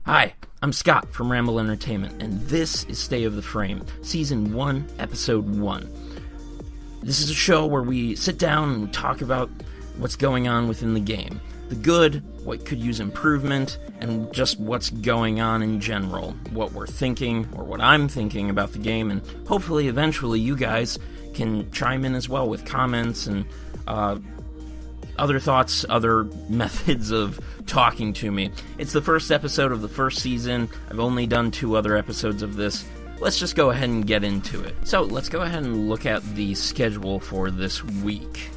Hi, I'm Scott from Ramble Entertainment, and this is Stay of the Frame, Season 1, Episode 1. This is a show where we sit down and talk about what's going on within the game. The good, what could use improvement, and just what's going on in general. What we're thinking, or what I'm thinking about the game, and hopefully eventually you guys can chime in as well with comments and other thoughts, other methods of talking to me. It's the first episode of the first season. I've only done 2 other episodes of this. Let's just go ahead and get into it. So, let's go ahead and look at the schedule for this week.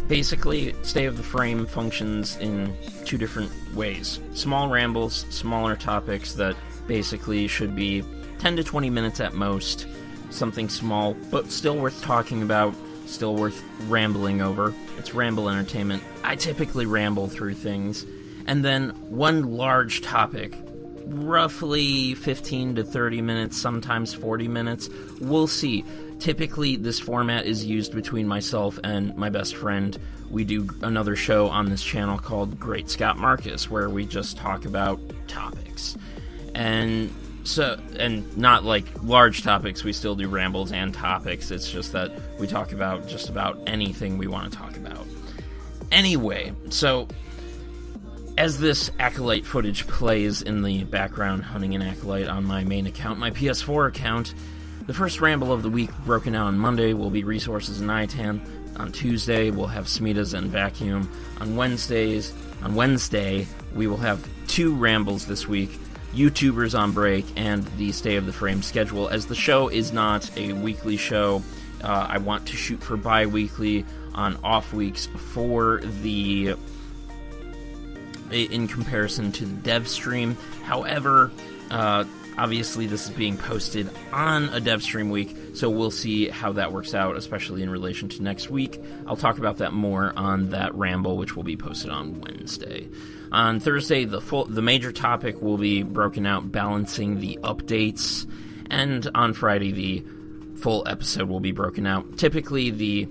Basically, Stay of the Frame functions in 2 different ways. Small rambles, smaller topics that basically should be 10 to 20 minutes at most. Something small, but still worth talking about, still worth rambling over. It's Ramble Entertainment. I typically ramble through things. And then one large topic, roughly 15 to 30 minutes, sometimes 40 minutes. We'll see. Typically, this format is used between myself and my best friend. We do another show on this channel called Great Scott Marcus, where we just talk about topics. And not like large topics, we still do rambles and topics. It's just that we talk about just about anything we want to talk about. Anyway, so as this Acolyte footage plays in the background, hunting an Acolyte on my main account, my PS4 account, the first ramble of the week, broken out on Monday, will be Resources in Ayatan. On Tuesday, we'll have Smitas and Vacuum. On Wednesday, we will have 2 rambles this week, YouTubers on break, and the Stay of the Frame schedule. As the show is not a weekly show, I want to shoot for bi-weekly on off weeks for the in comparison to the dev stream. However, obviously this is being posted on a dev stream week, so we'll see how that works out, especially in relation to next week. I'll talk about that more on that ramble, which will be posted on Wednesday. On Thursday, the major topic will be broken out, balancing the updates, and on Friday, the full episode will be broken out. Typically, the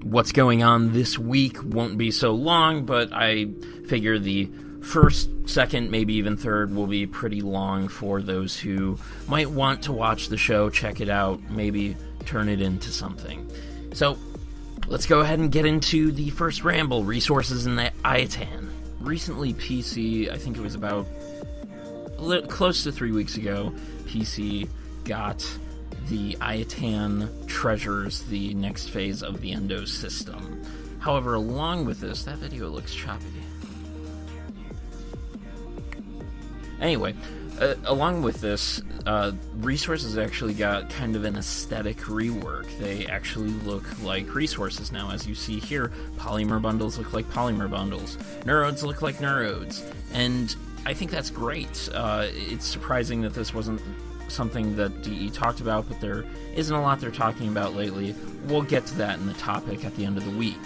what's going on this week won't be so long, but I figure the first, second, maybe even third will be pretty long for those who might want to watch the show, check it out, maybe turn it into something. So, let's go ahead and get into the first ramble, Resources in the Ayatan. Recently, PC, I think it was about close to 3 weeks ago, PC got the Ayatan treasures, the next phase of the Endo system. However, along with this, that video looks choppy. Anyway, along with this, Resources actually got kind of an aesthetic rework. They actually look like Resources now. As you see here, Polymer bundles look like Polymer bundles. Neurodes look like Neurodes. And I think that's great. It's surprising that this wasn't something that DE talked about, but there isn't a lot they're talking about lately. We'll get to that in the topic at the end of the week.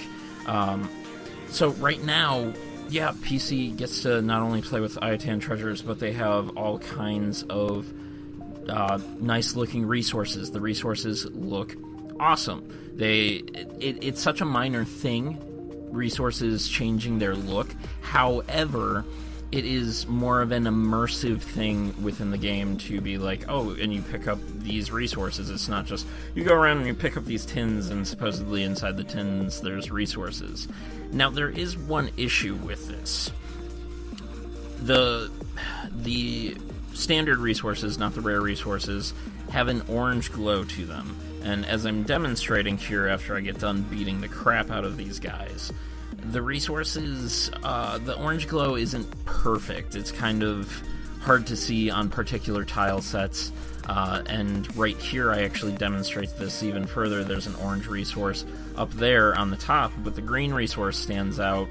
So right now, yeah, PC gets to not only play with Ayatan treasures, but they have all kinds of nice-looking resources. The resources look awesome. It's such a minor thing, resources changing their look. However, it is more of an immersive thing within the game to be like, oh, and you pick up these resources. It's not just, you go around and you pick up these tins, and supposedly inside the tins there's resources. Now, there is one issue with this. The standard resources, not the rare resources, have an orange glow to them. And as I'm demonstrating here after I get done beating the crap out of these guys, the resources, the orange glow isn't perfect. It's kind of hard to see on particular tile sets, and right here I actually demonstrate this even further. There's an orange resource up there on the top, but the green resource stands out,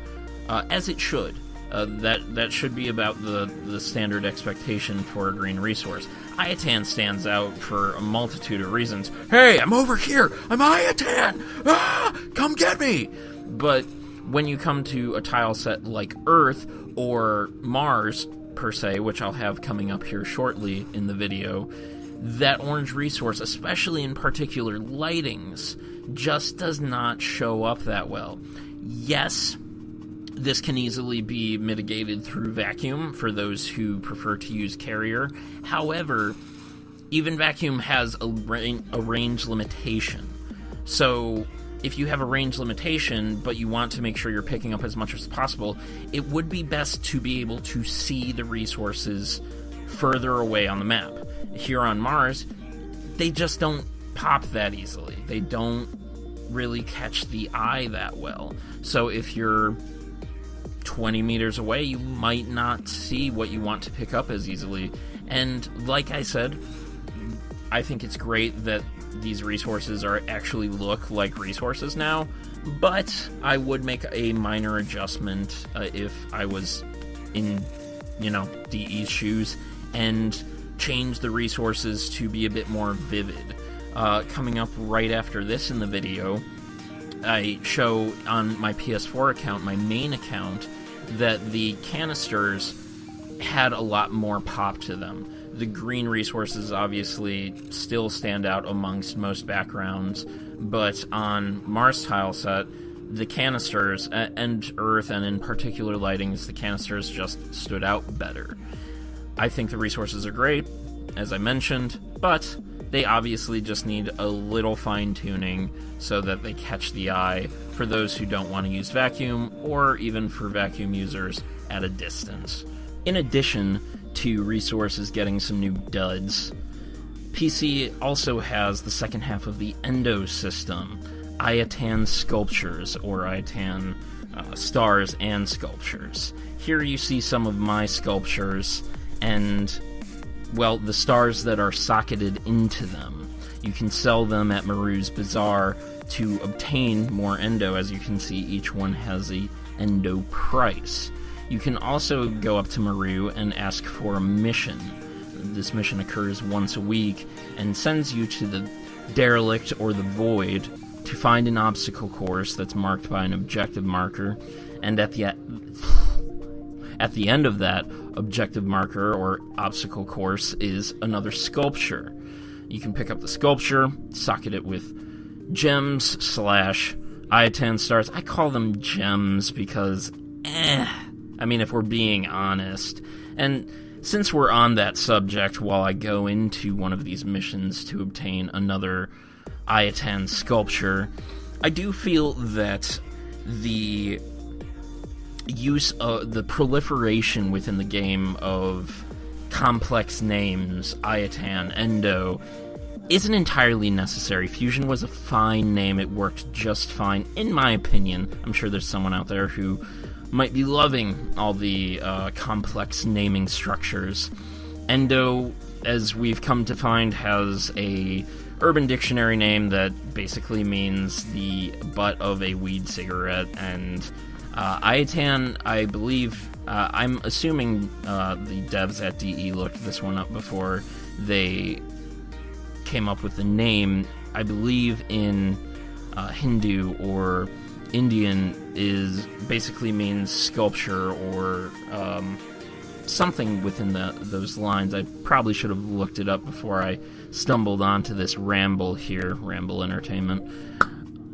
as it should. That should be about the standard expectation for a green resource. Ayatan stands out for a multitude of reasons. Hey, I'm over here! I'm Ayatan! Ah! Come get me! But when you come to a tile set like Earth or Mars, per se, which I'll have coming up here shortly in the video, that orange resource, especially in particular lightings, just does not show up that well. Yes, This can easily be mitigated through vacuum for those who prefer to use carrier. However, even vacuum has a range limitation. So if you have a range limitation, but you want to make sure you're picking up as much as possible, it would be best to be able to see the resources further away on the map. Here on Mars, they just don't pop that easily. They don't really catch the eye that well. So if you're 20 meters away, you might not see what you want to pick up as easily. And like I said, I think it's great that these resources actually look like resources now, but I would make a minor adjustment if I was in, DE's shoes, and change the resources to be a bit more vivid. Coming up right after this in the video, I show on my PS4 account, my main account, that the canisters had a lot more pop to them. The green resources obviously still stand out amongst most backgrounds, but on Mars tile set, the canisters, and Earth, and in particular lightings, the canisters just stood out better. I think the resources are great, as I mentioned, but they obviously just need a little fine-tuning so that they catch the eye for those who don't want to use vacuum, or even for vacuum users at a distance. In addition to resources getting some new duds, PC also has the second half of the Endo system, Ayatan sculptures, or Ayatan stars and sculptures. Here you see some of my sculptures, and well, the stars that are socketed into them. You can sell them at Maru's Bazaar to obtain more Endo. As you can see, each one has a Endo price. You can also go up to Maru and ask for a mission. This mission occurs once a week and sends you to the Derelict or the Void to find an obstacle course that's marked by an objective marker, and at the end of that objective marker or obstacle course is another sculpture. You can pick up the sculpture, socket it with gems / Ayatan stars. I call them gems because, if we're being honest. And since we're on that subject, while I go into one of these missions to obtain another Ayatan sculpture, I do feel that the use of the proliferation within the game of complex names, Ayatan, Endo, isn't entirely necessary. Fusion was a fine name. It worked just fine, in my opinion. I'm sure there's someone out there who might be loving all the complex naming structures. Endo, as we've come to find, has a Urban Dictionary name that basically means the butt of a weed cigarette, and Ayatan, I believe, I'm assuming the devs at DE looked this one up before they came up with the name. I believe in Hindu or Indian basically means sculpture or something within those lines. I probably should have looked it up before I stumbled onto this Ramble here, Ramble Entertainment.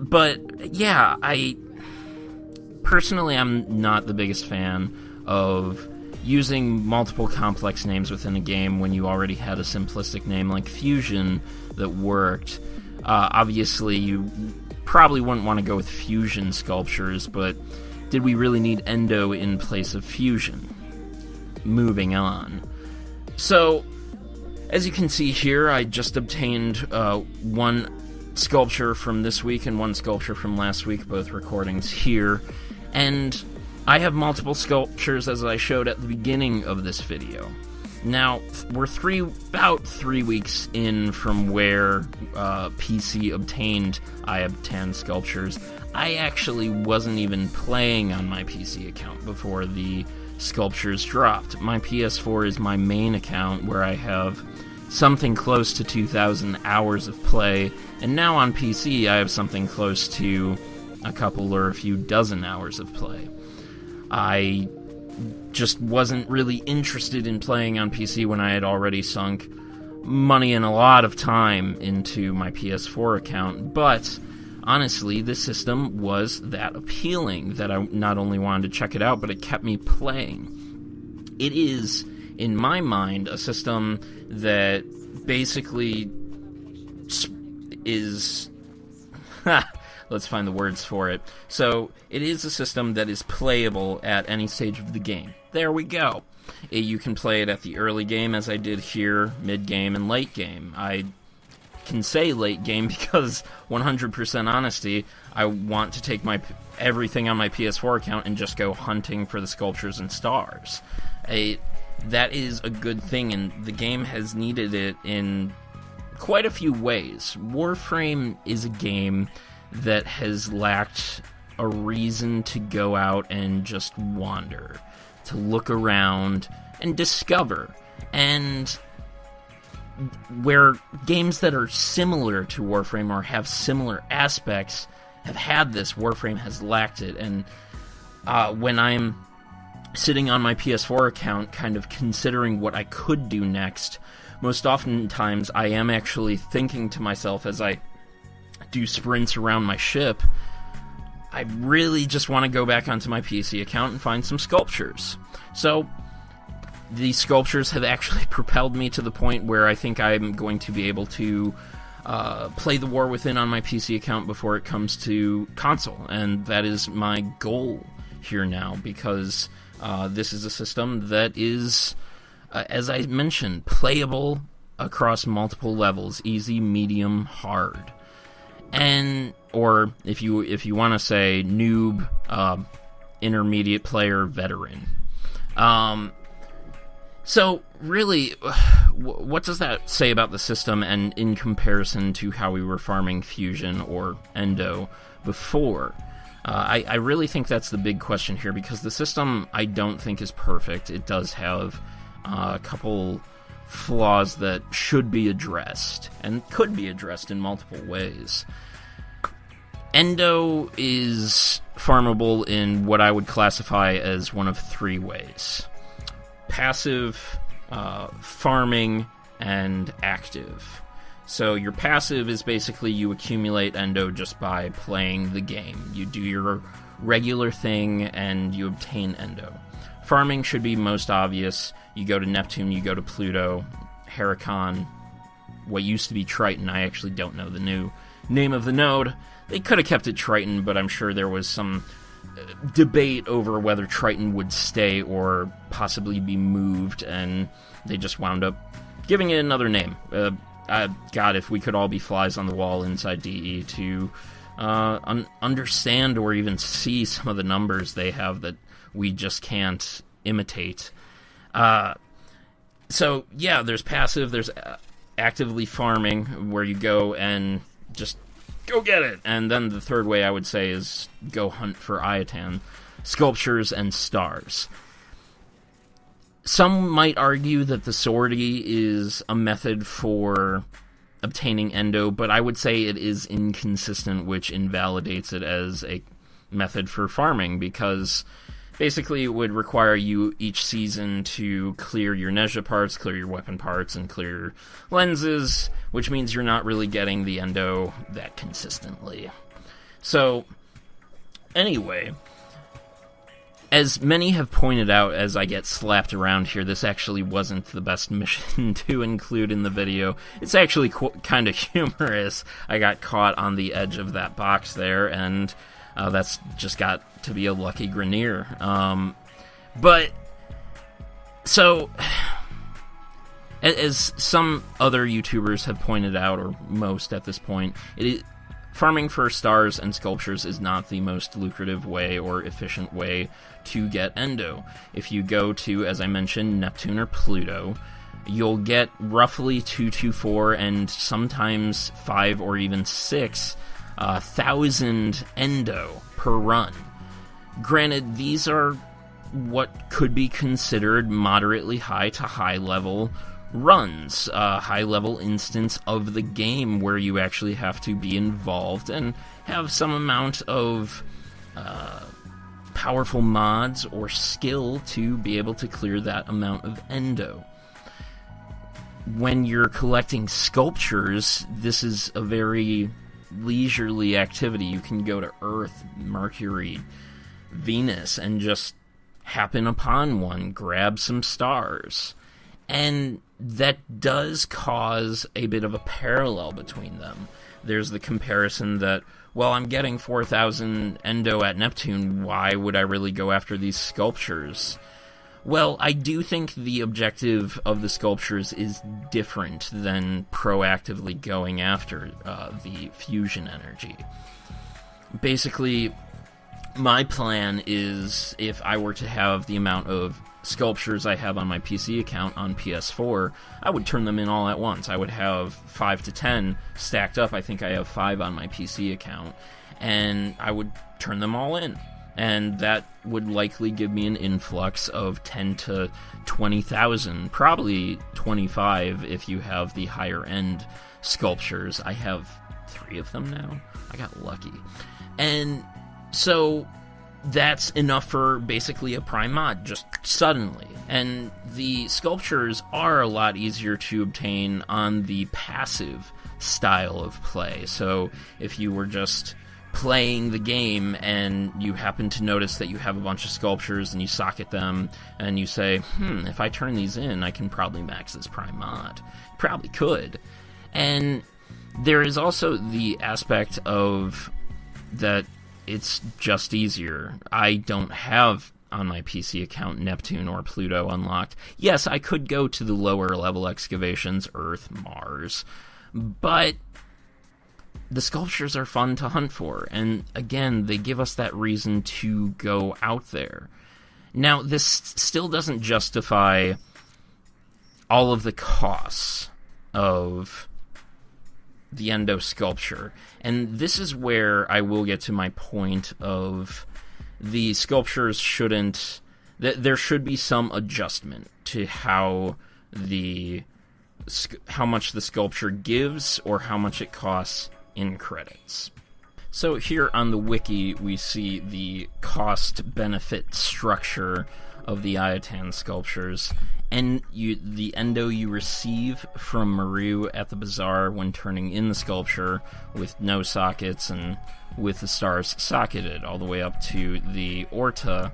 But yeah, personally, I'm not the biggest fan of using multiple complex names within a game when you already had a simplistic name like Fusion that worked. Obviously, you probably wouldn't want to go with Fusion sculptures, but did we really need Endo in place of Fusion? Moving on. So, as you can see here, I just obtained one sculpture from this week and one sculpture from last week, both recordings here. And I have multiple sculptures, as I showed at the beginning of this video. Now, we're about 3 weeks in from where PC obtained Ayatan sculptures. I actually wasn't even playing on my PC account before the sculptures dropped. My PS4 is my main account, where I have something close to 2,000 hours of play, and now on PC I have something close to a couple or a few dozen hours of play. I just wasn't really interested in playing on PC when I had already sunk money and a lot of time into my PS4 account, but honestly, this system was that appealing that I not only wanted to check it out, but it kept me playing. It is, in my mind, a system that basically is... let's find the words for it. So, it is a system that is playable at any stage of the game. There we go. You can play it at the early game, as I did here, mid-game, and late game. I can say late game because, 100% honesty, I want to take everything on my PS4 account and just go hunting for the sculptures and stars. That is a good thing, and the game has needed it in quite a few ways. Warframe is a game that has lacked a reason to go out and just wander, to look around and discover. And where games that are similar to Warframe or have similar aspects have had this, Warframe has lacked it. And when I'm sitting on my PS4 account kind of considering what I could do next, most oftentimes I am actually thinking to myself as I do sprints around my ship, I really just want to go back onto my PC account and find some sculptures. So, these sculptures have actually propelled me to the point where I think I'm going to be able to play The War Within on my PC account before it comes to console, and that is my goal here now, because this is a system that is, as I mentioned, playable across multiple levels, easy, medium, hard. And, or if you want to say noob, intermediate player, veteran. So, really, what does that say about the system and in comparison to how we were farming Fusion or Endo before? I really think that's the big question here, because the system I don't think is perfect. It does have a couple flaws that should be addressed, and could be addressed in multiple ways. Endo is farmable in what I would classify as one of three ways: passive, farming, and active. So your passive is basically you accumulate Endo just by playing the game. You do your regular thing and you obtain Endo. Farming should be most obvious. You go to Neptune, you go to Pluto, Heracon, what used to be Triton. I actually don't know the new name of the node. They could have kept it Triton, but I'm sure there was some debate over whether Triton would stay or possibly be moved, and they just wound up giving it another name. God, if we could all be flies on the wall inside DE to understand or even see some of the numbers they have that we just can't imitate. So, yeah, there's passive, there's actively farming, where you go and just go get it. And then the third way I would say is go hunt for Ayatan, sculptures, and stars. Some might argue that the sortie is a method for obtaining Endo, but I would say it is inconsistent, which invalidates it as a method for farming, because basically it would require you each season to clear your Nezha parts, clear your weapon parts, and clear your lenses, which means you're not really getting the Endo that consistently. So, anyway, as many have pointed out as I get slapped around here, this actually wasn't the best mission to include in the video. It's actually kind of humorous. I got caught on the edge of that box there, and that's just got to be a lucky Grenier. But, so, as some other YouTubers have pointed out, or most at this point, farming for stars and sculptures is not the most lucrative way or efficient way to get Endo. If you go to, as I mentioned, Neptune or Pluto, you'll get roughly 2 to 4 and sometimes 5 or even 6,000 Endo per run. Granted, these are what could be considered moderately high to high level runs, a high-level instance of the game where you actually have to be involved and have some amount of powerful mods or skill to be able to clear that amount of Endo. When you're collecting sculptures, this is a very leisurely activity. You can go to Earth, Mercury, Venus, and just happen upon one, grab some stars. And that does cause a bit of a parallel between them. There's the comparison that, well, I'm getting 4,000 Endo at Neptune, why would I really go after these sculptures? Well, I do think the objective of the sculptures is different than proactively going after the fusion energy. Basically, my plan is, if I were to have the amount of sculptures I have on my PC account on PS4, I would turn them in all at once. I would have 5 to 10 stacked up. I think I have 5 on my PC account, and I would turn them all in. And that would likely give me an influx of 10 to 20,000, probably 25 if you have the higher end sculptures. I have 3 of them now. I got lucky. And so that's enough for basically a prime mod, just suddenly. And the sculptures are a lot easier to obtain on the passive style of play. So if you were just playing the game and you happen to notice that you have a bunch of sculptures and you socket them and you say, if I turn these in, I can probably max this prime mod. Probably could. And there is also the aspect of that it's just easier. I don't have on my PC account Neptune or Pluto unlocked. Yes, I could go to the lower level excavations, Earth, Mars, but the sculptures are fun to hunt for, and again, they give us that reason to go out there. Now, this still doesn't justify all of the costs of the Endo sculpture, and this is where I will get to my point of the sculptures shouldn't... There should be some adjustment to how much the sculpture gives or how much it costs in credits. So here on the wiki, we see the cost-benefit structure of the Ayatan sculptures, and the Endo you receive from Maru at the bazaar when turning in the sculpture with no sockets and with the stars socketed, all the way up to the Orta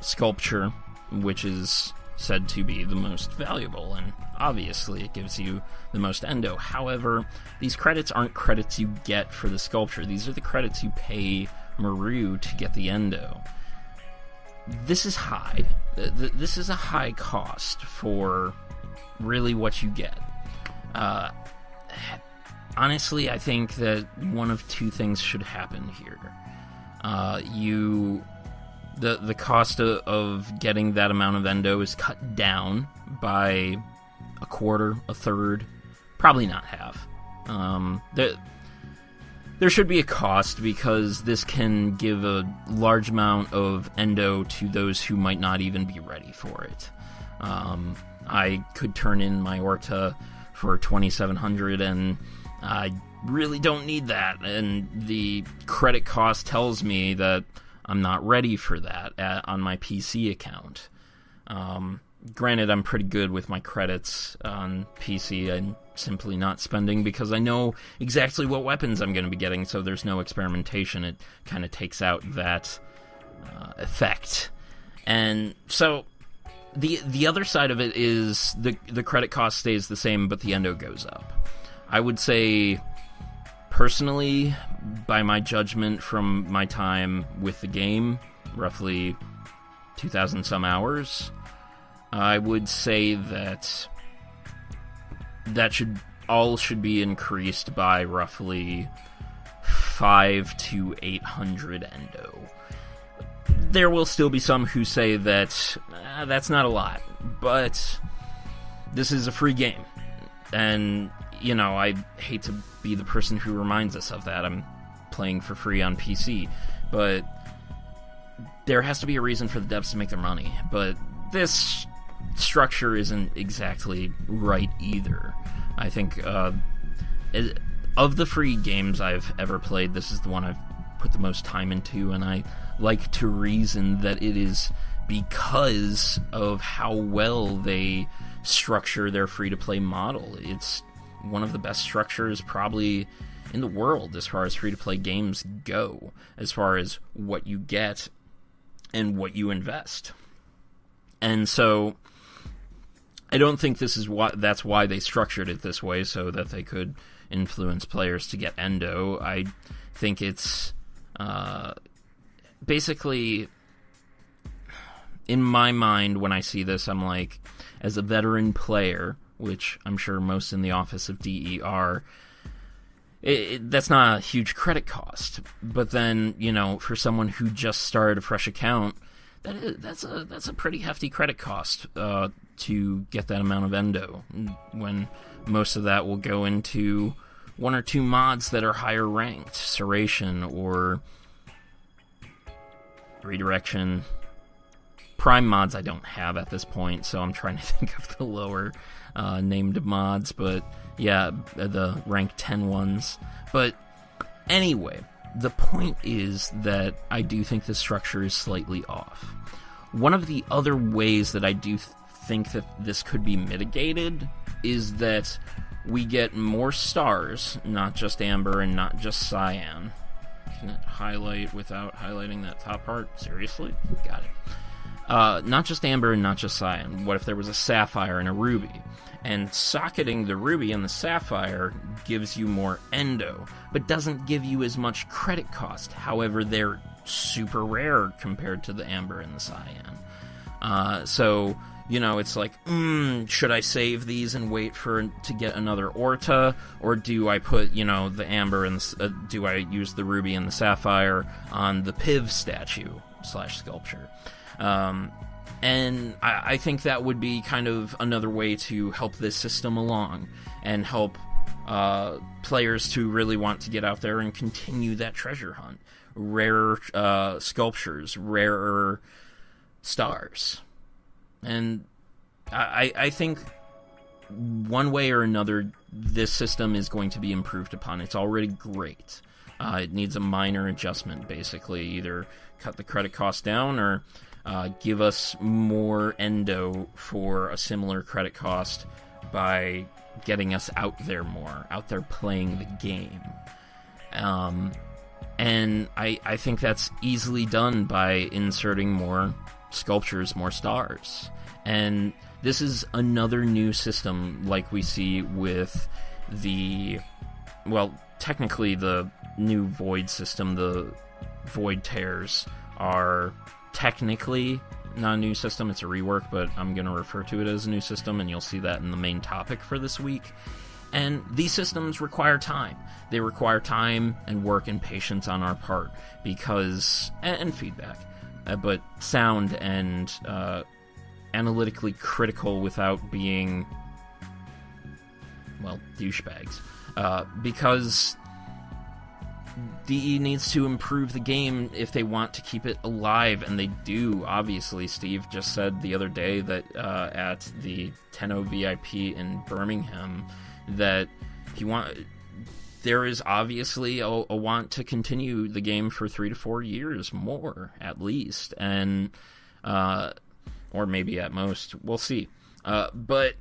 sculpture, which is said to be the most valuable, and obviously it gives you the most Endo. However, these credits aren't credits you get for the sculpture. These are the credits you pay Maru to get the Endo. This is high. This is a high cost for really what you get. Honestly, I think that one of two things should happen here. The cost of getting that amount of Endo is cut down by a quarter, a third, probably not half. There should be a cost, because this can give a large amount of Endo to those who might not even be ready for it. I could turn in my Orta for 2,700, and I really don't need that, and the credit cost tells me that I'm not ready for that on my PC account. Granted, I'm pretty good with my credits on PC. I'm simply not spending because I know exactly what weapons I'm going to be getting, so there's no experimentation. It kind of takes out that effect. And so the other side of it is the credit cost stays the same, but the Endo goes up. I would say, personally, by my judgment from my time with the game, roughly 2,000 some hours, I would say that should be increased by roughly 500 to 800 Endo. There will still be some who say that that's not a lot, but this is a free game, and I hate to be the person who reminds us of that. I'm playing for free on PC, but there has to be a reason for the devs to make their money. But this structure isn't exactly right either. I think of the free games I've ever played, this is the one I've put the most time into, and I like to reason that it is because of how well they structure their free-to-play model. It's one of the best structures probably in the world as far as free-to-play games go, as far as what you get and what you invest. And so I don't think that's why they structured it this way, so that they could influence players to get Endo. I think it's basically, in my mind, when I see this, I'm like, as a veteran player, which I'm sure most in the office of DE are, that's not a huge credit cost. But then, for someone who just started a fresh account, that's a pretty hefty credit cost to get that amount of Endo, when most of that will go into one or two mods that are higher ranked, Serration or Redirection. Prime mods I don't have at this point, so I'm trying to think of the lower named mods, but yeah, the rank 10 ones. But anyway, the point is that I do think the structure is slightly off. One of the other ways that I do think that this could be mitigated is that we get more stars, not just Amber and not just Cyan. Can it highlight without highlighting that top part? Seriously? Got it. Not just Amber and not just Cyan. What if there was a Sapphire and a Ruby? And socketing the Ruby and the Sapphire gives you more Endo, but doesn't give you as much credit cost. However, they're super rare compared to the Amber and the Cyan. So, it's like, should I save these and wait to get another Orta? Or do I put, the Amber and do I use the Ruby and the Sapphire on the Piv statue / sculpture? And I think that would be kind of another way to help this system along and help players to really want to get out there and continue that treasure hunt. Rarer sculptures, rarer stars. And I think one way or another, this system is going to be improved upon. It's already great. It needs a minor adjustment, basically. Either cut the credit cost down or give us more Endo for a similar credit cost by getting us out there more, out there playing the game. And I think that's easily done by inserting more sculptures, more stars. And this is another new system like we see with technically the new Void system. The Void Tears are technically not a new system, it's a rework, but I'm going to refer to it as a new system, and you'll see that in the main topic for this week. And these systems require time. They require time and work and patience on our part, and feedback, but sound and analytically critical without being, douchebags. Because DE needs to improve the game if they want to keep it alive, and they do, obviously. Steve just said the other day that at the Tenno VIP in Birmingham that there is obviously a want to continue the game for 3 to 4 years more, at least, and or maybe at most, we'll see. But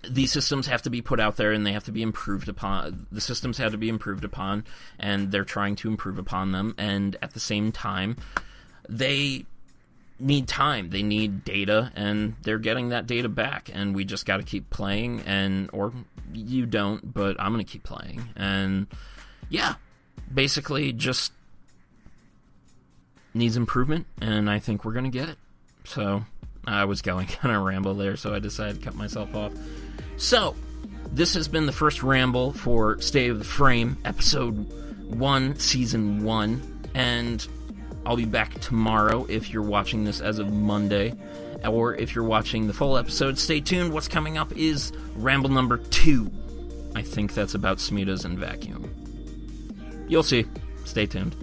these systems have to be put out there, and they have to be improved upon. The systems have to be improved upon, and they're trying to improve upon them. And at the same time, they need time. They need data, and they're getting that data back. And we just got to keep playing, or you don't, but I'm going to keep playing. And yeah, basically just needs improvement, and I think we're going to get it. So I was going on a ramble there, so I decided to cut myself off. So, this has been the first ramble for State of the Frame, Episode 1, Season 1, and I'll be back tomorrow if you're watching this as of Monday, or if you're watching the full episode, stay tuned. What's coming up is Ramble number 2. I think that's about Smitas and Vacuum. You'll see. Stay tuned.